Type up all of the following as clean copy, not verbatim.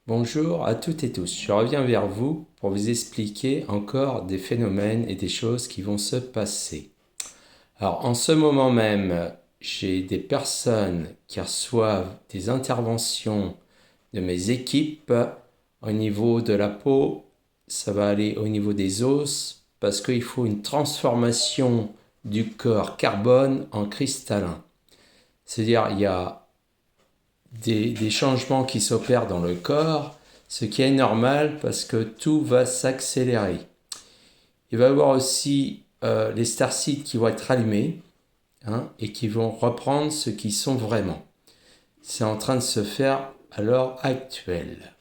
Bonjour à toutes et tous, je reviens vers vous pour vous expliquer encore des phénomènes et des choses qui vont se passer. Alors en ce moment même, j'ai des personnes qui reçoivent des interventions de mes équipes au niveau de la peau, ça va aller au niveau des os parce qu'il faut une transformation du corps carbone en cristallin. C'est-à-dire il y a des changements qui s'opèrent dans le corps, ce qui est normal parce que tout va s'accélérer. Il va y avoir aussi les starcites qui vont être allumés et qui vont reprendre ce qu'ils sont vraiment. C'est en train de se faire à l'heure actuelle.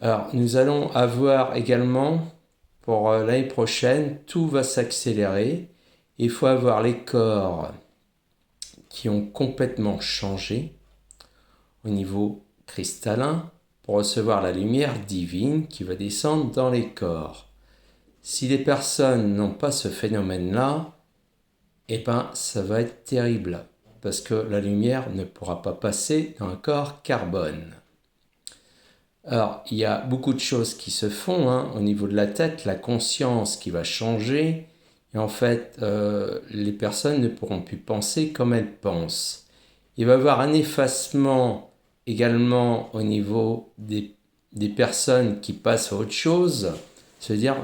Alors, nous allons avoir également, pour l'année prochaine, tout va s'accélérer. Il faut avoir les corps qui ont complètement changé au niveau cristallin pour recevoir la lumière divine qui va descendre dans les corps. Si les personnes n'ont pas ce phénomène-là, eh ben, ça va être terrible parce que la lumière ne pourra pas passer dans un corps carbone. Alors, il y a beaucoup de choses qui se font au niveau de la tête, la conscience qui va changer. Et en fait, les personnes ne pourront plus penser comme elles pensent. Il va y avoir un effacement également au niveau des personnes qui passent à autre chose. C'est-à-dire,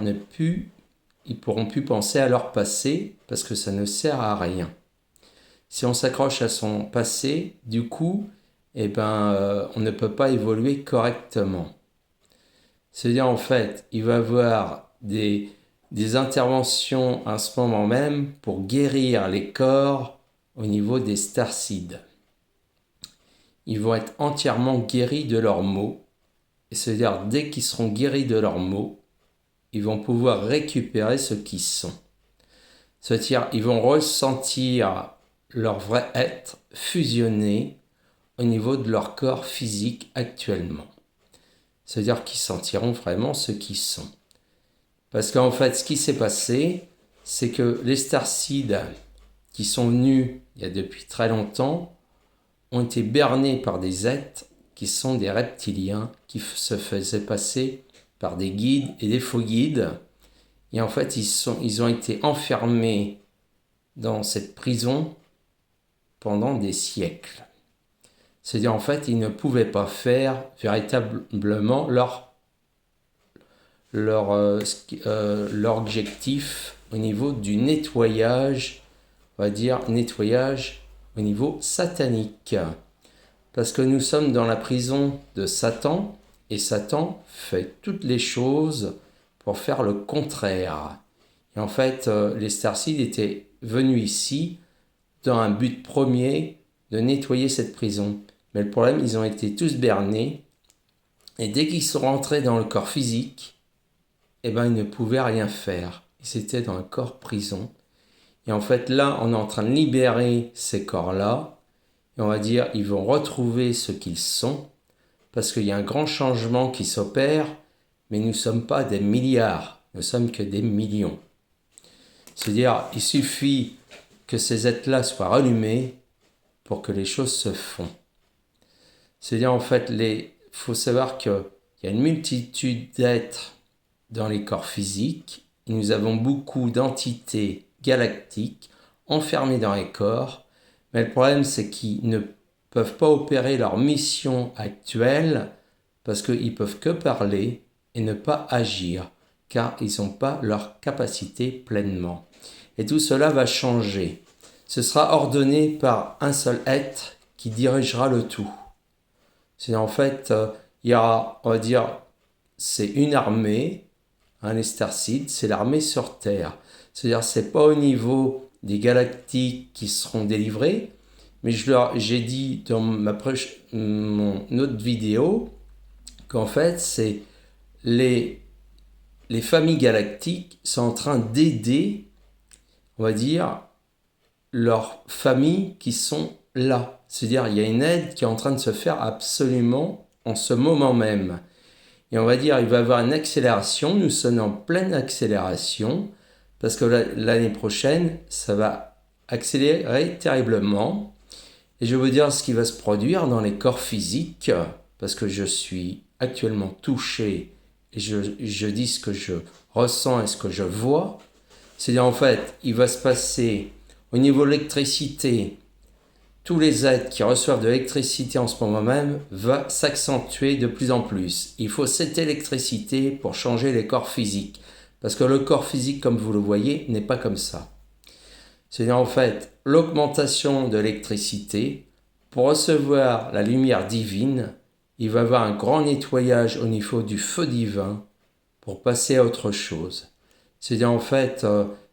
ils pourront plus penser à leur passé parce que ça ne sert à rien. Si on s'accroche à son passé, du coup, on ne peut pas évoluer correctement. C'est-à-dire, en fait, il va y avoir des interventions à ce moment même pour guérir les corps au niveau des starcides. Ils vont être entièrement guéris de leurs maux. Et c'est-à-dire, dès qu'ils seront guéris de leurs maux, ils vont pouvoir récupérer ce qu'ils sont. C'est-à-dire, ils vont ressentir leur vrai être fusionné au niveau de leur corps physique actuellement. C'est-à-dire qu'ils sentiront vraiment ce qu'ils sont. Parce qu'en fait, ce qui s'est passé, c'est que les starcides qui sont venus il y a depuis très longtemps ont été bernés par des êtres qui sont des reptiliens qui se faisaient passer par des guides et des faux guides. Et en fait, ils ont été enfermés dans cette prison pendant des siècles. C'est-à-dire, en fait, ils ne pouvaient pas faire véritablement leur objectif au niveau du nettoyage, on va dire nettoyage au niveau satanique. Parce que nous sommes dans la prison de Satan, et Satan fait toutes les choses pour faire le contraire. Et en fait, les starcides étaient venus ici dans un but premier de nettoyer cette prison. Mais le problème, ils ont été tous bernés, et dès qu'ils sont rentrés dans le corps physique, ils ne pouvaient rien faire. Ils étaient dans un corps prison. Et en fait, là, on est en train de libérer ces corps-là, et on va dire, ils vont retrouver ce qu'ils sont, parce qu'il y a un grand changement qui s'opère, mais nous ne sommes pas des milliards, nous ne sommes que des millions. C'est-à-dire, il suffit que ces êtres-là soient rallumés pour que les choses se font. C'est-à-dire, en fait, il faut savoir qu'il y a une multitude d'êtres dans les corps physiques. Nous avons beaucoup d'entités galactiques enfermées dans les corps. Mais le problème, c'est qu'ils ne peuvent pas opérer leur mission actuelle parce qu'ils peuvent que parler et ne pas agir, car ils n'ont pas leur capacité pleinement. Et tout cela va changer. Ce sera ordonné par un seul être qui dirigera le tout. C'est en fait, il y aura, on va dire, c'est une armée, les starcides, c'est l'armée sur Terre. C'est-à-dire, c'est pas au niveau des galactiques qui seront délivrés, mais j'ai dit dans mon autre vidéo qu'en fait, c'est les familles galactiques sont en train d'aider, on va dire, leurs familles qui sont là. C'est-à-dire, il y a une aide qui est en train de se faire absolument en ce moment même. Et on va dire, il va y avoir une accélération, nous sommes en pleine accélération, parce que l'année prochaine, ça va accélérer terriblement. Et je vais vous dire ce qui va se produire dans les corps physiques. parce que je suis actuellement touché et je dis ce que je ressens et ce que je vois. C'est-à-dire en fait, il va se passer au niveau de l'électricité, tous les êtres qui reçoivent de l'électricité en ce moment même va s'accentuer de plus en plus. Il faut cette électricité pour changer les corps physiques. Parce que le corps physique, comme vous le voyez, n'est pas comme ça. C'est-à-dire en fait l'augmentation de l'électricité. Pour recevoir la lumière divine, il va y avoir un grand nettoyage au niveau du feu divin pour passer à autre chose. C'est-à-dire en fait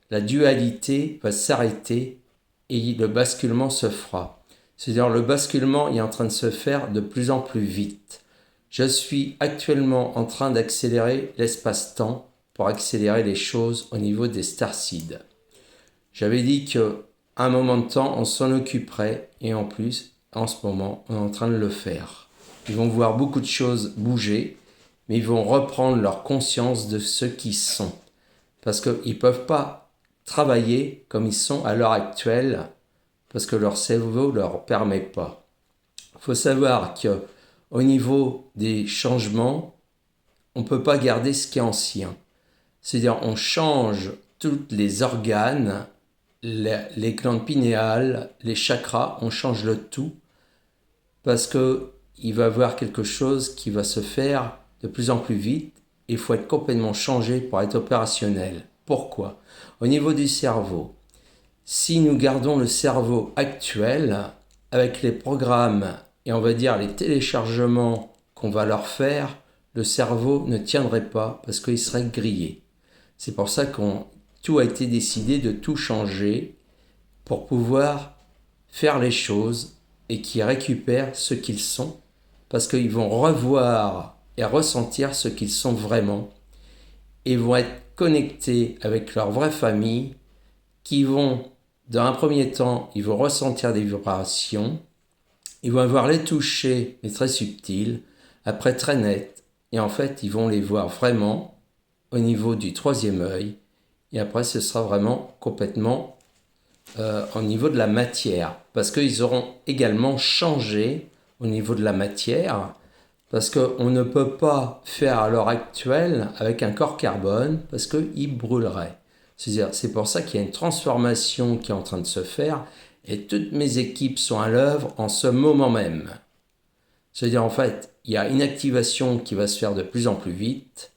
la dualité va s'arrêter et le basculement se fera. C'est-à-dire le basculement est en train de se faire de plus en plus vite. Je suis actuellement en train d'accélérer l'espace-temps pour accélérer les choses au niveau des starseeds. J'avais dit qu'à un moment de temps, on s'en occuperait et en plus, en ce moment, on est en train de le faire. Ils vont voir beaucoup de choses bouger, mais ils vont reprendre leur conscience de ce qu'ils sont. Parce qu'ils ne peuvent pas travailler comme ils sont à l'heure actuelle, parce que leur cerveau ne leur permet pas. Il faut savoir qu'au niveau des changements, on ne peut pas garder ce qui est ancien. C'est-à-dire on change tous les organes, les glandes pinéales, les chakras, on change le tout parce qu'il va y avoir quelque chose qui va se faire de plus en plus vite. Il faut être complètement changé pour être opérationnel. Pourquoi ? Au niveau du cerveau, si nous gardons le cerveau actuel avec les programmes et on va dire les téléchargements qu'on va leur faire, le cerveau ne tiendrait pas parce qu'il serait grillé. C'est pour ça qu'on tout a été décidé de tout changer pour pouvoir faire les choses et qu'ils récupèrent ce qu'ils sont parce qu'ils vont revoir et ressentir ce qu'ils sont vraiment et vont être connectés avec leur vraie famille qui vont, dans un premier temps, ils vont ressentir des vibrations, ils vont avoir les touchés, mais très subtils, après très nets, et en fait, ils vont les voir vraiment au niveau du troisième œil, et après, ce sera vraiment complètement au niveau de la matière, parce qu'ils auront également changé au niveau de la matière, parce qu'on ne peut pas faire à l'heure actuelle avec un corps carbone, parce qu'il brûlerait. C'est-à-dire, c'est pour ça qu'il y a une transformation qui est en train de se faire, et toutes mes équipes sont à l'œuvre en ce moment même. C'est-à-dire, en fait, il y a une activation qui va se faire de plus en plus vite,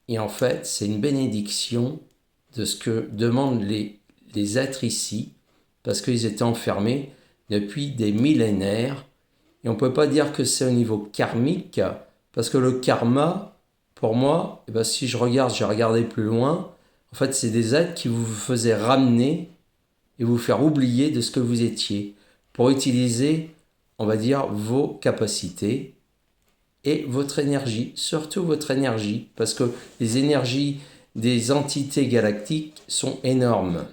et en fait, c'est une bénédiction de ce que demandent les êtres ici, parce qu'ils étaient enfermés depuis des millénaires. Et on ne peut pas dire que c'est au niveau karmique, parce que le karma, pour moi, eh ben, si je regarde, j'ai regardé plus loin, en fait, c'est des êtres qui vous faisaient ramener et vous faire oublier de ce que vous étiez, pour utiliser, on va dire, vos capacités et votre énergie, surtout votre énergie, parce que les énergies des entités galactiques sont énormes.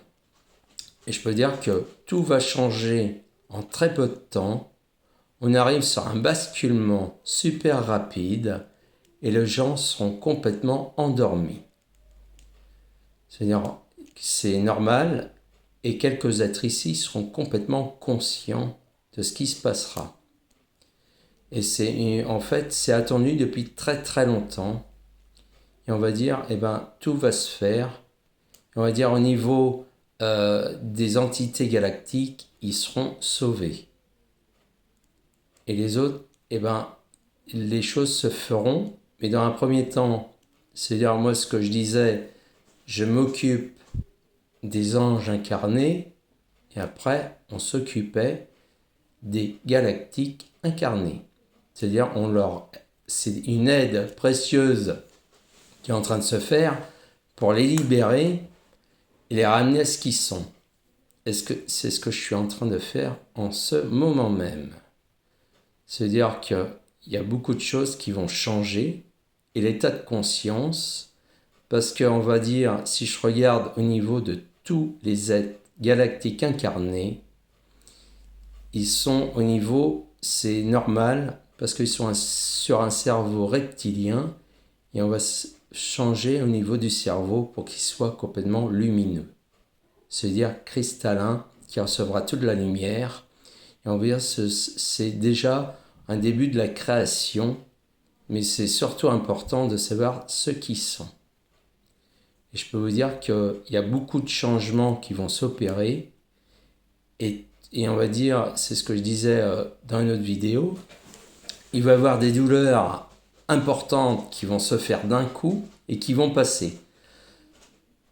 Et je peux dire que tout va changer en très peu de temps. On arrive sur un basculement super rapide et les gens seront complètement endormis. C'est-à-dire, c'est normal et quelques êtres ici seront complètement conscients de ce qui se passera. Et en fait, c'est attendu depuis très très longtemps. Et on va dire, tout va se faire. Et on va dire, au niveau des entités galactiques, ils seront sauvés. Et les autres, les choses se feront. Mais dans un premier temps, c'est-à-dire, moi, ce que je disais, je m'occupe des anges incarnés. Et après, on s'occupait des galactiques incarnés. C'est-à-dire, c'est une aide précieuse qui est en train de se faire pour les libérer et les ramener à ce qu'ils sont. C'est ce que je suis en train de faire en ce moment même. C'est-à-dire qu'il y a beaucoup de choses qui vont changer et l'état de conscience, parce qu'on va dire, si je regarde au niveau de tous les êtres galactiques incarnés, ils sont au niveau, c'est normal, parce qu'ils sont sur un cerveau reptilien, et on va changer au niveau du cerveau pour qu'il soit complètement lumineux. C'est-à-dire cristallin, qui recevra toute la lumière. Et on va dire c'est déjà un début de la création, mais c'est surtout important de savoir ce qui sont. Et je peux vous dire qu'il y a beaucoup de changements qui vont s'opérer, et on va dire, c'est ce que je disais dans une autre vidéo, il va y avoir des douleurs importantes qui vont se faire d'un coup et qui vont passer.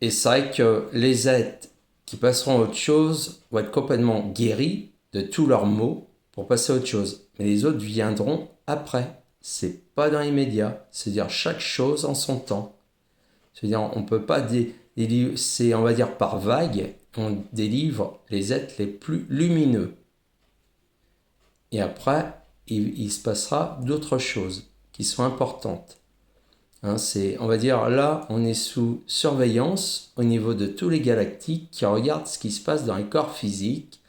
Et c'est vrai que les êtres qui passeront à autre chose vont être complètement guéris de tous leurs maux pour passer à autre chose. Mais les autres viendront après. C'est pas dans l'immédiat. C'est-à-dire chaque chose en son temps. C'est-à-dire on ne peut pas c'est, on va dire par vague, on délivre les êtres les plus lumineux. Et après, il se passera d'autres choses qui sont importantes. Hein, on va dire, là, on est sous surveillance au niveau de tous les galactiques qui regardent ce qui se passe dans les corps physiques,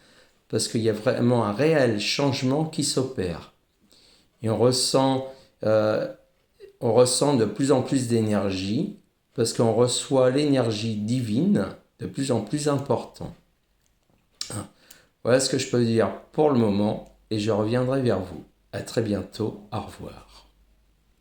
parce qu'il y a vraiment un réel changement qui s'opère. Et on ressent de plus en plus d'énergie, parce qu'on reçoit l'énergie divine de plus en plus important. Hein. Voilà ce que je peux dire pour le moment, et je reviendrai vers vous. À très bientôt, au revoir.